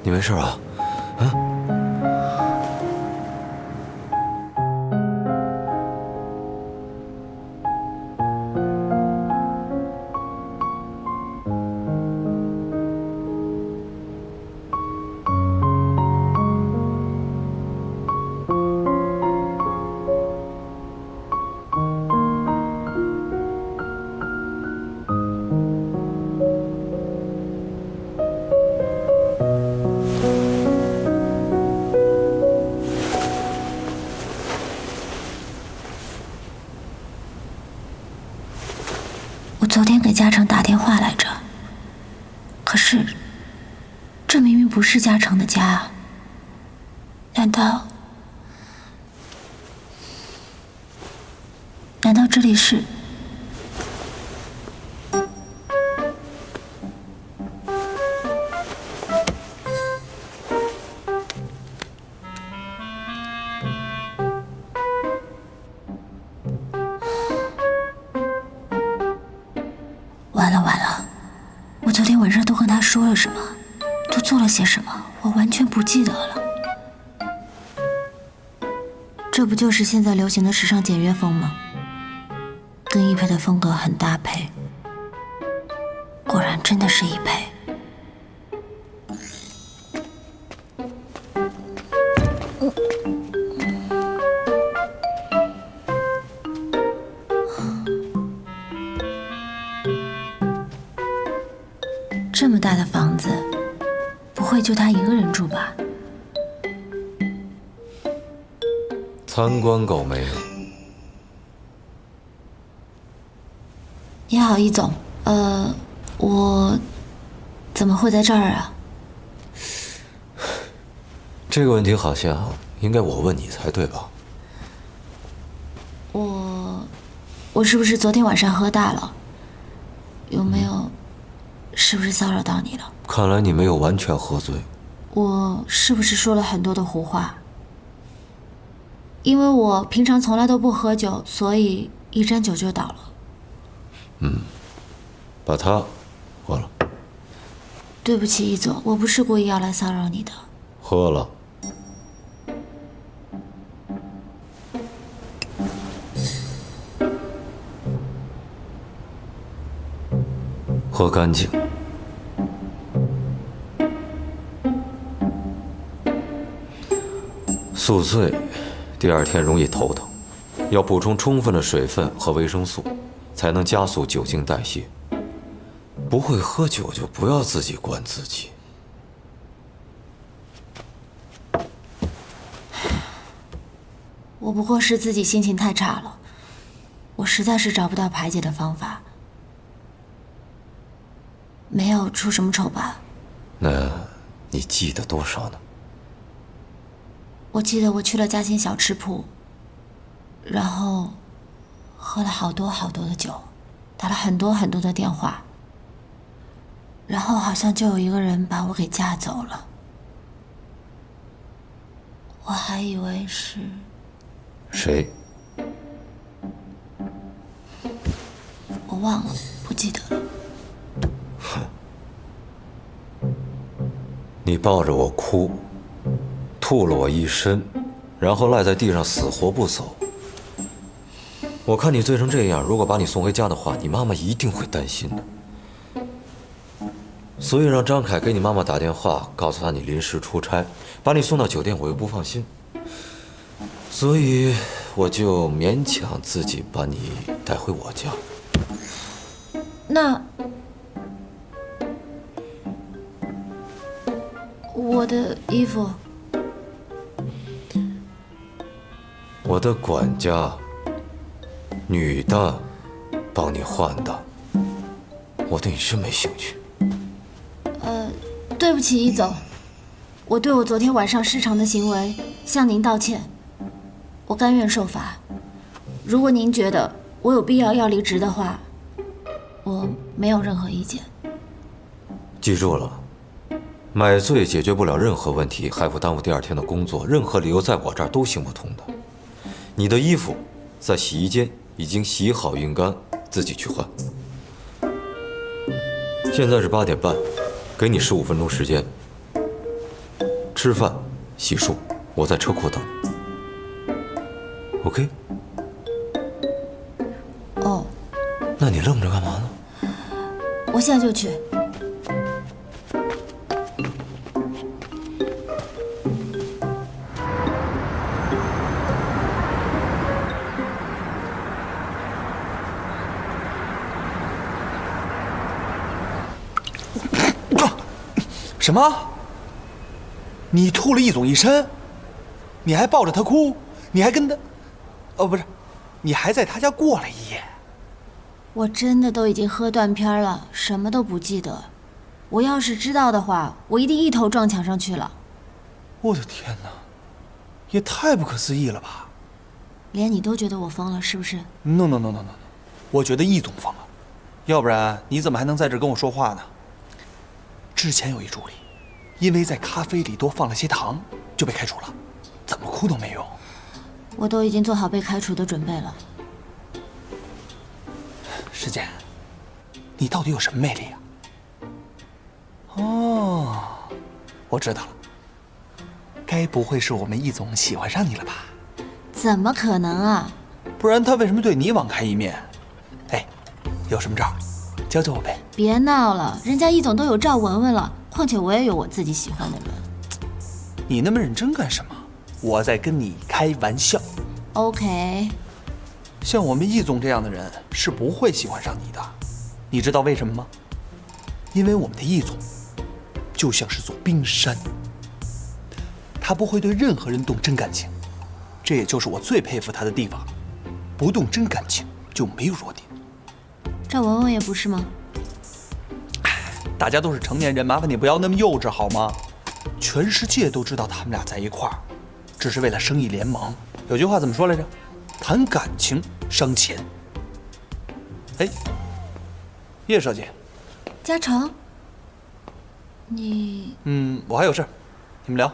你没事吧？啊？我昨天给嘉诚打电话来着，可是这明明不是嘉诚的家啊，难道这里是？完了！我昨天晚上都跟他说了什么，都做了些什么，我完全不记得了。这不就是现在流行的时尚简约风吗？跟一佩的风格很搭配，果然真的是一佩。这么大的房子，不会就他一个人住吧？参观够没有？你好，易总。我怎么会在这儿啊？这个问题好像应该我问你才对吧？我是不是昨天晚上喝大了？有没有？是不是骚扰到你了？看来你没有完全喝醉。我是不是说了很多的胡话？因为我平常从来都不喝酒，所以一沾酒就倒了。把它喝了。对不起，易总，我不是故意要来骚扰你的。喝了。喝干净。宿醉，第二天容易头疼，要补充充分的水分和维生素，才能加速酒精代谢。不会喝酒就不要自己灌自己。我不过是自己心情太差了，我实在是找不到排解的方法。没有出什么丑吧？那你记得多少呢？我记得我去了嘉兴小吃铺，然后喝了好多好多的酒，打了很多很多的电话，然后好像就有一个人把我给架走了。我还以为是谁？我忘了，不记得了。你抱着我哭，吐了我一身，然后赖在地上死活不走。我看你醉成这样，如果把你送回家的话，你妈妈一定会担心的。所以让张凯给你妈妈打电话，告诉她你临时出差，把你送到酒店，我又不放心，所以我就勉强自己把你带回我家。那我的衣服，我的管家，女的，帮你换的。我对你真没兴趣。对不起，易总，我对我昨天晚上失常的行为向您道歉，我甘愿受罚。如果您觉得我有必要要离职的话，我没有任何意见。记住了，买醉解决不了任何问题，还会耽误第二天的工作，任何理由在我这儿都行不通的。你的衣服在洗衣间已经洗好熨干，自己去换。现在是8点半，给你15分钟时间。吃饭、洗漱，我在车库等你。OK？ 哦，那你愣着干嘛呢？我现在就去。什么？你吐了易总一身？你还抱着他哭？你还跟他……哦，不是，你还在他家过了一夜？我真的都已经喝断片了，什么都不记得。我要是知道的话，我一定一头撞墙上去了。我的天哪，也太不可思议了吧！连你都觉得我疯了，是不是 No， 我觉得易总疯了，要不然你怎么还能在这跟我说话呢？之前有一助理，因为在咖啡里多放了些糖，就被开除了，怎么哭都没用。我都已经做好被开除的准备了。师姐，你到底有什么魅力啊？哦，我知道了，该不会是我们易总喜欢上你了吧？怎么可能啊？不然他为什么对你网开一面？哎，有什么招，教教我呗。别闹了，人家易总都有赵文文了，况且我也有我自己喜欢的人。你那么认真干什么？我在跟你开玩笑。OK。像我们易总这样的人是不会喜欢上你的，你知道为什么吗？因为我们的易总就像是座冰山，他不会对任何人动真感情，这也就是我最佩服他的地方，不动真感情就没有弱点。赵文文也不是吗？大家都是成年人，麻烦你不要那么幼稚好吗？全世界都知道他们俩在一块儿，只是为了生意联盟。有句话怎么说来着？谈感情伤钱。哎，叶小姐，嘉诚，你……我还有事，你们聊。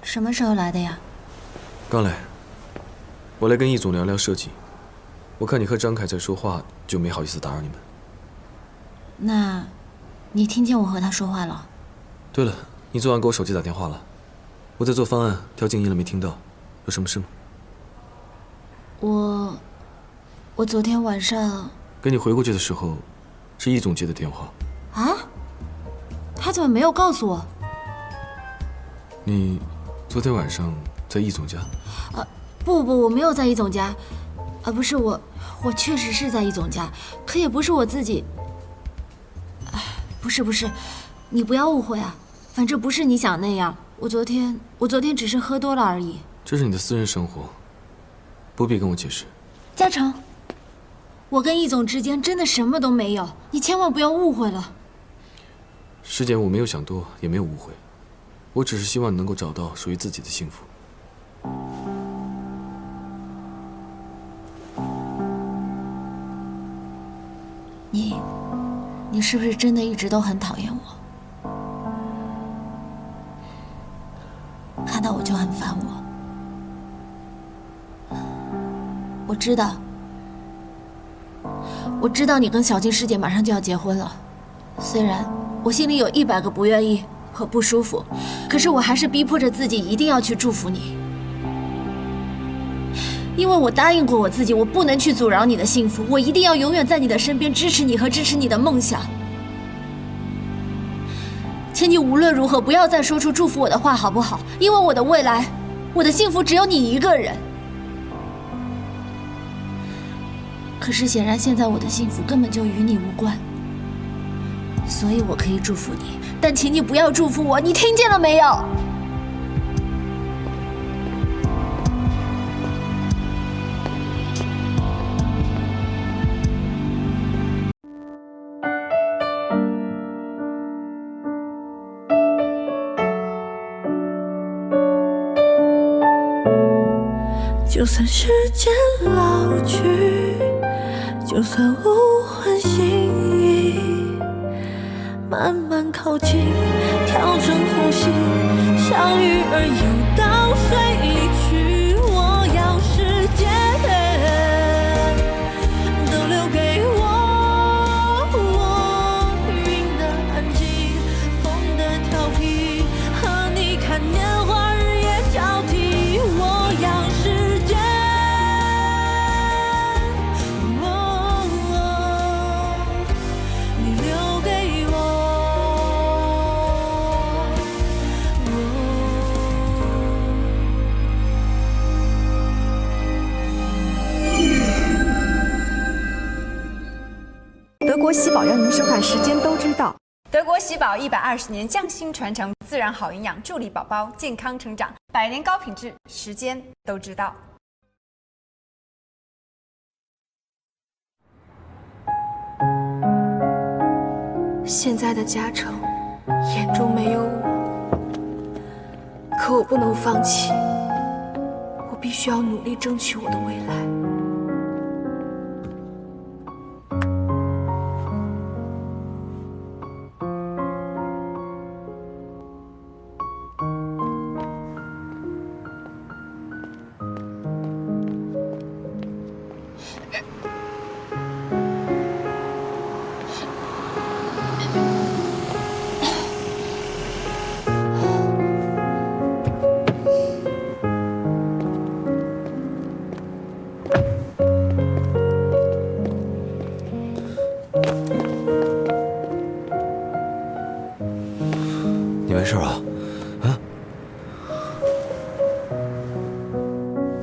什么时候来的呀？刚来。我来跟易总聊聊设计。我看你和张凯在说话，就没好意思打扰你们。那，你听见我和他说话了？对了，你昨晚给我手机打电话了。我在做方案，调静音了，没听到。有什么事吗？我昨天晚上给你回过去的时候，是易总接的电话。啊？他怎么没有告诉我？你昨天晚上在易总家？不，我没有在易总家。不是我确实是在易总家，可也不是我自己。不是，你不要误会啊，反正不是你想那样。我昨天只是喝多了而已。这是你的私人生活，不必跟我解释。嘉诚，我跟易总之间真的什么都没有，你千万不要误会了。师姐，我没有想多，也没有误会，我只是希望你能够找到属于自己的幸福。你是不是真的一直都很讨厌我？看到我就很烦我。我知道你跟小静师姐马上就要结婚了，虽然我心里有100个不愿意和不舒服，可是我还是逼迫着自己一定要去祝福你，因为我答应过我自己，我不能去阻挠你的幸福，我一定要永远在你的身边支持你和支持你的梦想。请你无论如何不要再说出祝福我的话，好不好？因为我的未来，我的幸福只有你一个人。可是显然现在我的幸福根本就与你无关，所以我可以祝福你，但请你不要祝福我，你听见了没有？就算时间老去，就算无魂心意，慢慢靠近，调整呼吸，像鱼儿游到水里去。我要时间都留给我，云的安静，风的调皮，和你看年华日夜交替。我要时间，你留给我。德国喜宝要您收看《时间都知道》。德国喜宝120年匠心传承，自然好营养，助力宝宝健康成长，100年高品质，时间都知道。现在的嘉诚眼中没有我，可我不能放弃，我必须要努力争取我的未来。你没事吧？啊？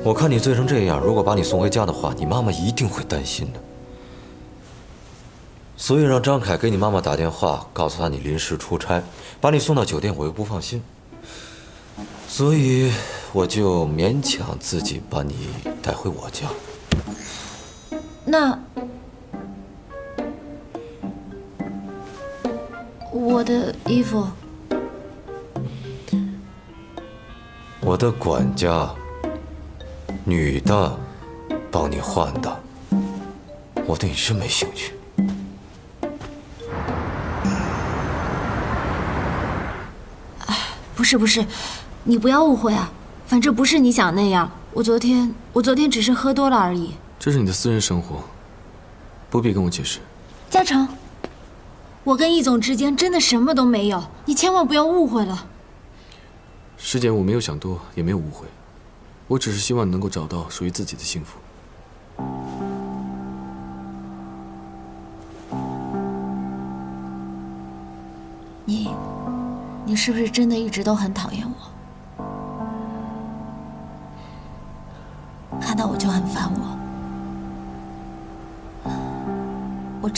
我看你醉成这样，如果把你送回家的话，你妈妈一定会担心的。所以让张凯给你妈妈打电话，告诉她你临时出差，把你送到酒店，我又不放心，所以我就勉强自己把你带回我家。那我的衣服，我的管家，女的，帮你换的，我对你真没兴趣。不是，你不要误会啊，反正不是你想那样。我昨天只是喝多了而已。这是你的私人生活，不必跟我解释。嘉诚，我跟易总之间真的什么都没有，你千万不要误会了。师姐，我没有想多，也没有误会，我只是希望你能够找到属于自己的幸福。你是不是真的一直都很讨厌我？看到我就很烦我。我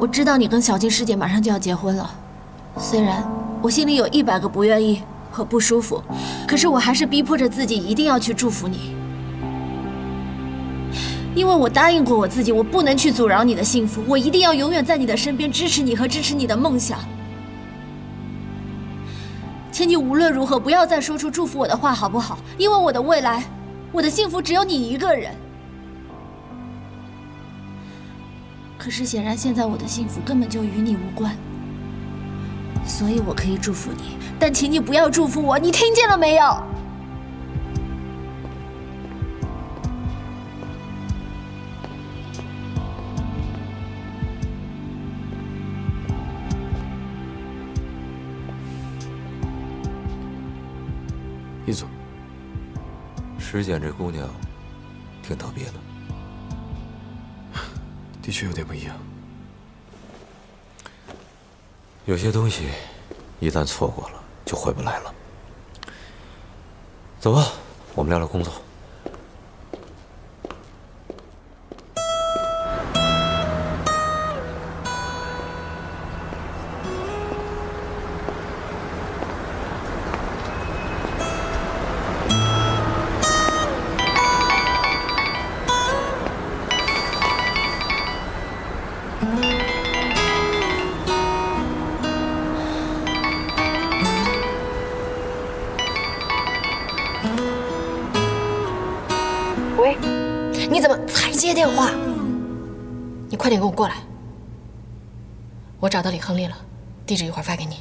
知道你跟小静师姐马上就要结婚了，虽然我心里有100个不愿意和不舒服，可是我还是逼迫着自己一定要去祝福你，因为我答应过我自己，我不能去阻挠你的幸福，我一定要永远在你的身边支持你和支持你的梦想。请你无论如何不要再说出祝福我的话，好不好？因为我的未来，我的幸福只有你一个人。可是显然现在我的幸福根本就与你无关，所以我可以祝福你，但请你不要祝福我，你听见了没有？易总，石简这姑娘挺特别的，的确有点不一样。有些东西一旦错过了就回不来了。走吧，我们聊聊工作。喂，你怎么才接电话？你快点给我过来！我找到李亨利了，地址一会儿发给你。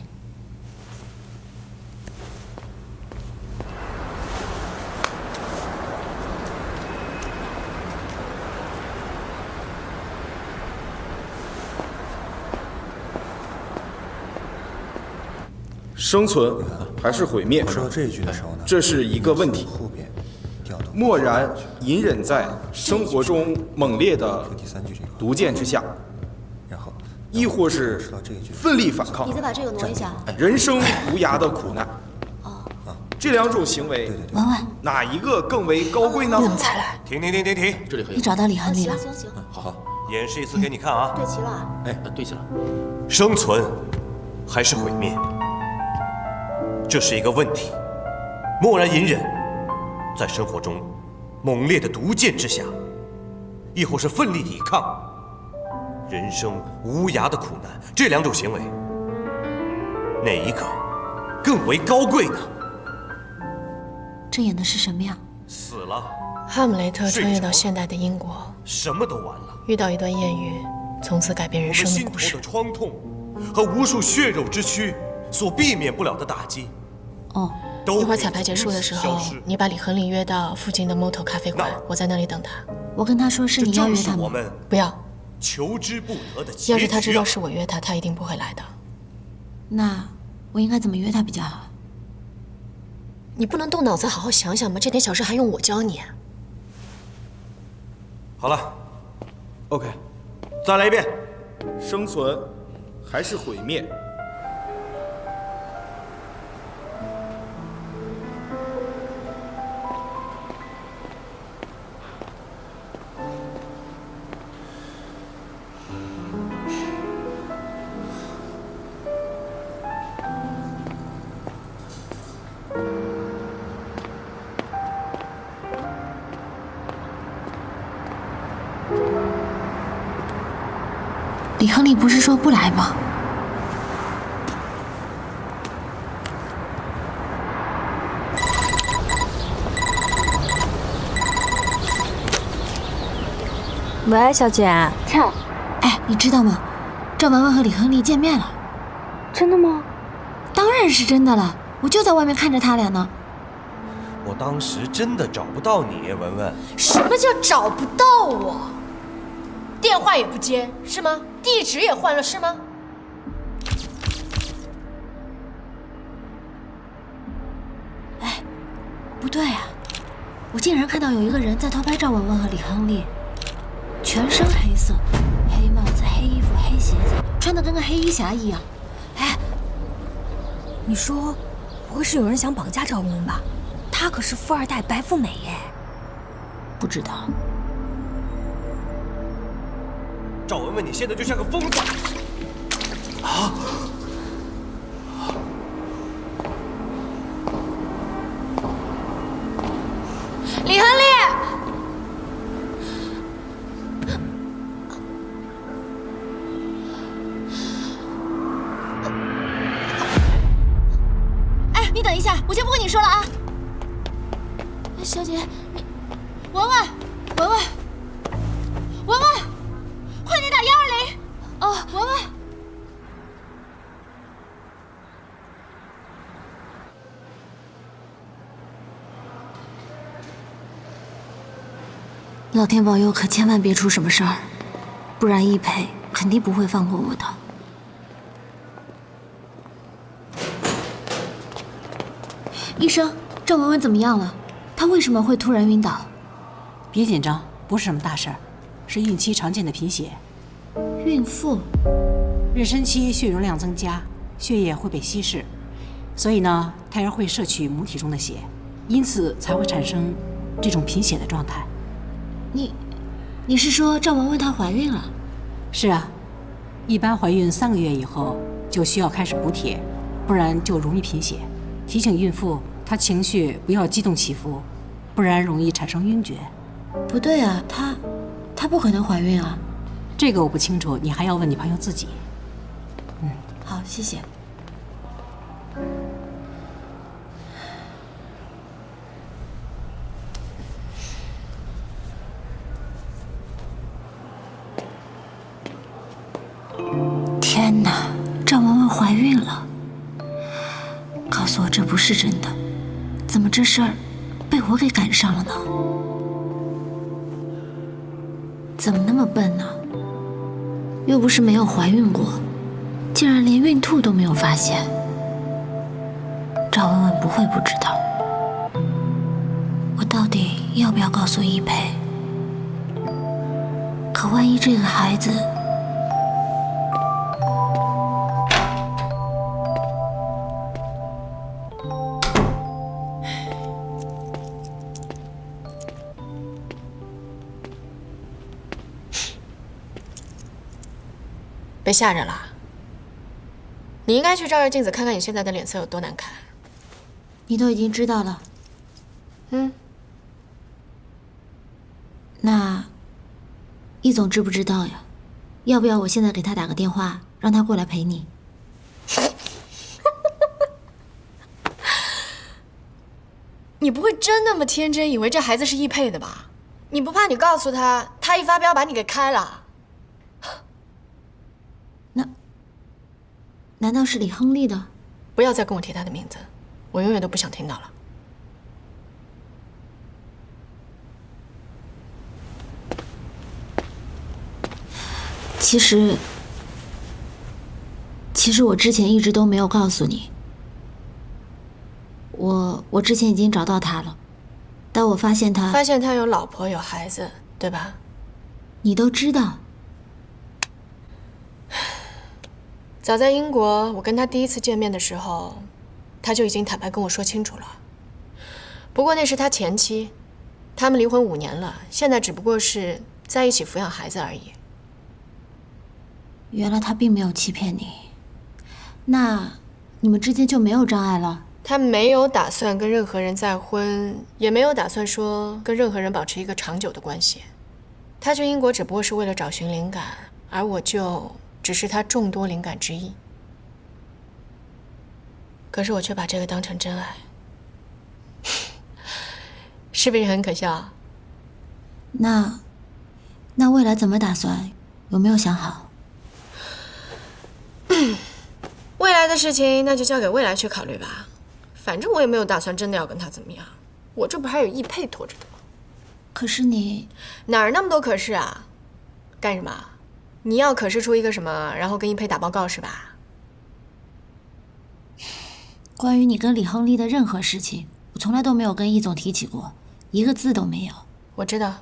生存还是毁灭？说到这一句的时候呢，这是一个问题。后边调动。漠然隐忍在生活中猛烈的毒箭之下，然后亦或是奋力反抗。你再把这个挪一下。人生无涯的苦难。这两种行为，文文，哪一个更为高贵呢？你怎么才来？停！这里可以。你找到李亨利了？行，好，演示一次给你看啊。对齐了。哎，对齐了。生存还是毁灭？这是一个问题。漠然隐忍，在生活中猛烈的毒箭之下，亦或是奋力抵抗，人生无涯的苦难，这两种行为，哪一个更为高贵呢？这演的是什么呀？死了。哈姆雷特穿越到现代的英国，什么都完了。遇到一段艳遇，从此改变人生的故事。我们心头的创痛和无数血肉之躯所避免不了的打击。哦，一会儿彩排结束的时候，你把李亨利约到附近的 Moto 咖啡馆，我在那里等他。我跟他说是你要约他吗？不要。求之不得的结局。要是他知道是我约他，他一定不会来的。那我应该怎么约他比较好？你不能动脑子好好想想吗？这点小事还用我教你？好了 ，OK， 再来一遍。生存还是毁灭？李亨利不是说不来吗？喂，小姐。俏。哎，你知道吗？赵文文和李亨利见面了。真的吗？当然是真的了，我就在外面看着他俩呢。我当时真的找不到你，文文。什么叫找不到我？电话也不接是吗？地址也换了是吗？哎，不对啊！我竟然看到有一个人在偷拍赵文文和李亨利，全身黑色，黑帽子、黑衣服、黑鞋子，穿得跟个黑衣侠一样。哎，你说不会是有人想绑架赵文文吧？她可是富二代白富美耶。不知道。赵文文，你现在就像个疯子！啊！李亨利，哎，你等一下，我先不跟你说了啊。小姐，你，文文，文文，文文。快点打120！哦，文文，老天保佑，可千万别出什么事儿，不然易培肯定不会放过我的。医生，赵文文怎么样了？她为什么会突然晕倒？别紧张，不是什么大事儿，是孕期常见的贫血。孕妇妊娠期血容量增加，血液会被稀释，所以呢，胎儿会摄取母体中的血，因此才会产生这种贫血的状态。你是说赵文文她怀孕了？是啊，一般怀孕3个月以后就需要开始补铁，不然就容易贫血。提醒孕妇她情绪不要激动起伏，不然容易产生晕厥。不对啊，她不可能怀孕啊。这个我不清楚，你还要问你朋友自己。好，谢谢。天哪，赵文文怀孕了！告诉我这不是真的，怎么这事儿被我给赶上了呢？怎么那么笨呢？又不是没有怀孕过，竟然连孕吐都没有发现。赵文文不会不知道。我到底要不要告诉一培？可万一这个孩子……被吓着了。你应该去照照镜子，看看你现在的脸色有多难看。你都已经知道了。嗯。那易总知不知道呀？要不要我现在给他打个电话，让他过来陪你？你不会真那么天真，以为这孩子是易配的吧？你不怕你告诉他，他一发飙把你给开了？难道是李亨利的？不要再跟我提他的名字，我永远都不想听到了。其实我之前一直都没有告诉你，我之前已经找到他了，但我发现他有老婆有孩子，对吧？你都知道。早在英国，我跟他第一次见面的时候，他就已经坦白跟我说清楚了。不过那是他前妻，他们离婚5年了，现在只不过是在一起抚养孩子而已。原来他并没有欺骗你，那你们之间就没有障碍了？他没有打算跟任何人再婚，也没有打算说跟任何人保持一个长久的关系。他去英国只不过是为了找寻灵感，而我就只是他众多灵感之一。可是我却把这个当成真爱，是不是很可笑？那未来怎么打算？有没有想好？未来的事情那就交给未来去考虑吧，反正我也没有打算真的要跟他怎么样，我这不还有易配拖着的吗？可是你哪儿那么多可是啊？干什么？你要可是出一个什么，然后跟易配打报告是吧？关于你跟李亨利的任何事情，我从来都没有跟易总提起过，一个字都没有。我知道。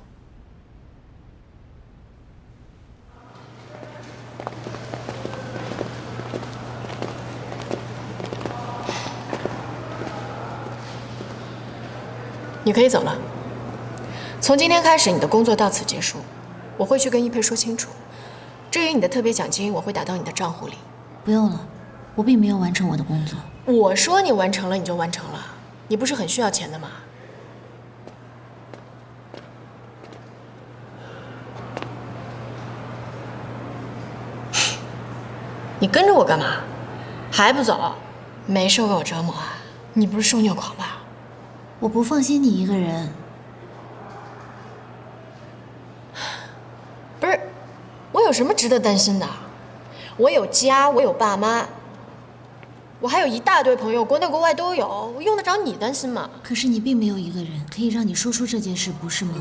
你可以走了。从今天开始，你的工作到此结束。我会去跟易配说清楚。至于你的特别奖金，我会打到你的账户里。不用了，我并没有完成我的工作。我说你完成了，你就完成了。你不是很需要钱的吗？你跟着我干嘛？还不走？没受够我折磨啊？你不是受虐狂吧？我不放心你一个人。不是，我有什么值得担心的？我有家，我有爸妈，我还有一大堆朋友，国内国外都有，我用得着你担心吗？可是你并没有一个人可以让你说出这件事，不是吗？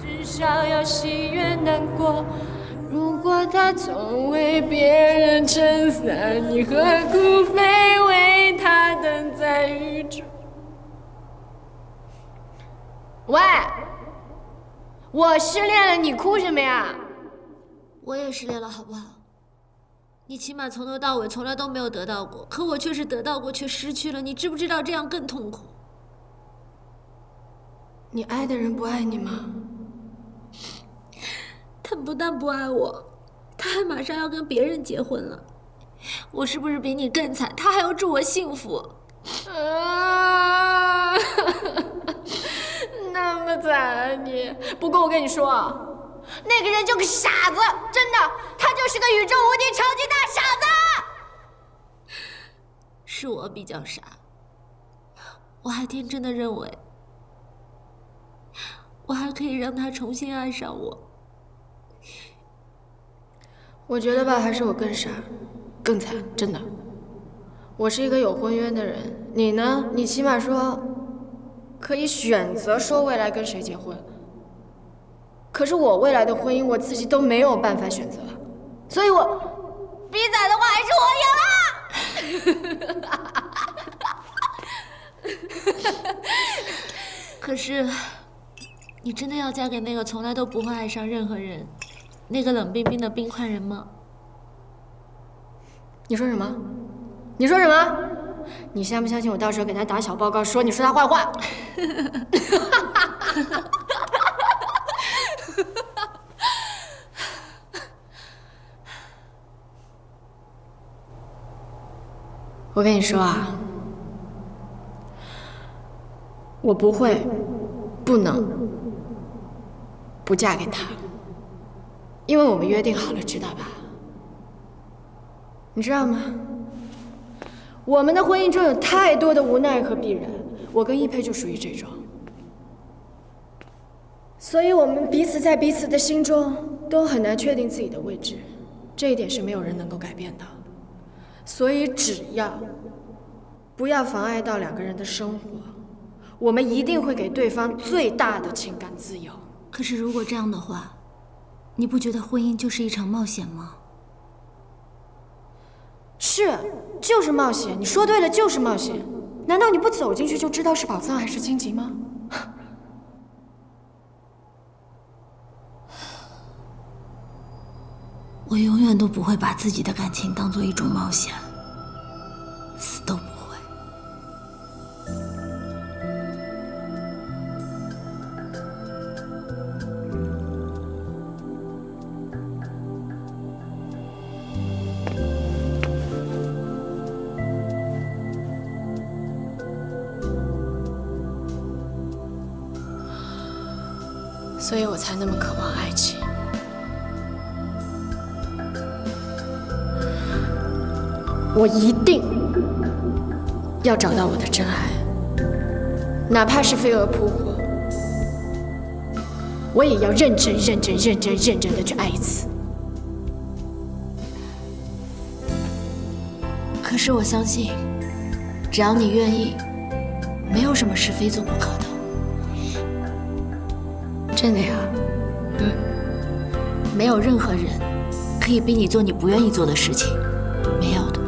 至少要喜悦难过。如果他总为别人撑伞，你何苦非为他等在雨中？喂，我失恋了，你哭什么呀？我也失恋了，好不好？你起码从头到尾从来都没有得到过，可我却是得到过却失去了，你知不知道这样更痛苦？你爱的人不爱你吗？他不但不爱我，他还马上要跟别人结婚了。我是不是比你更惨？他还要祝我幸福。啊，那么惨啊你！不过我跟你说，那个人就个傻子，真的，他就是个宇宙无敌超级大傻子。是我比较傻，我还天真的认为，我还可以让他重新爱上我。我觉得吧，还是我更傻，更惨，真的。我是一个有婚约的人，你呢？你起码说可以选择说未来跟谁结婚。可是我未来的婚姻，我自己都没有办法选择，所以我比赛的话还是我赢了。可是，你真的要嫁给那个从来都不会爱上任何人，那个冷冰冰的冰块人吗？你说什么？你说什么？你相不相信我到时候给他打小报告，说你说他坏话？我跟你说啊，我不会，不能，不嫁给他，因为我们约定好了，知道吧？你知道吗？我们的婚姻中有太多的无奈和必然，我跟一佩就属于这种，所以我们彼此在彼此的心中都很难确定自己的位置，这一点是没有人能够改变的。所以只要不要妨碍到两个人的生活，我们一定会给对方最大的情感自由。可是如果这样的话，你不觉得婚姻就是一场冒险吗？是，就是冒险。你说对了，就是冒险。难道你不走进去就知道是宝藏还是荆棘吗？我永远都不会把自己的感情当做一种冒险，死都不会。所以我才那么渴望爱情。我一定要找到我的真爱，哪怕是飞蛾扑火，我也要认真的去爱一次。可是我相信，只要你愿意，没有什么是非做不可的。真的呀？没有任何人可以逼你做你不愿意做的事情，没有的。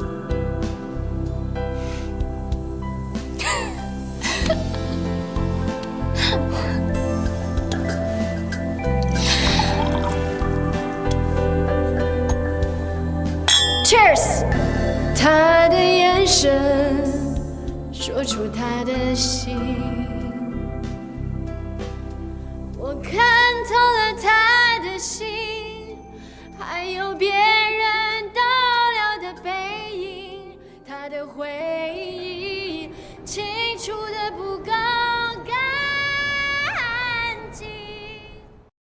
Cheers！ 他的眼神说出他的心，我看透了他的心，还有别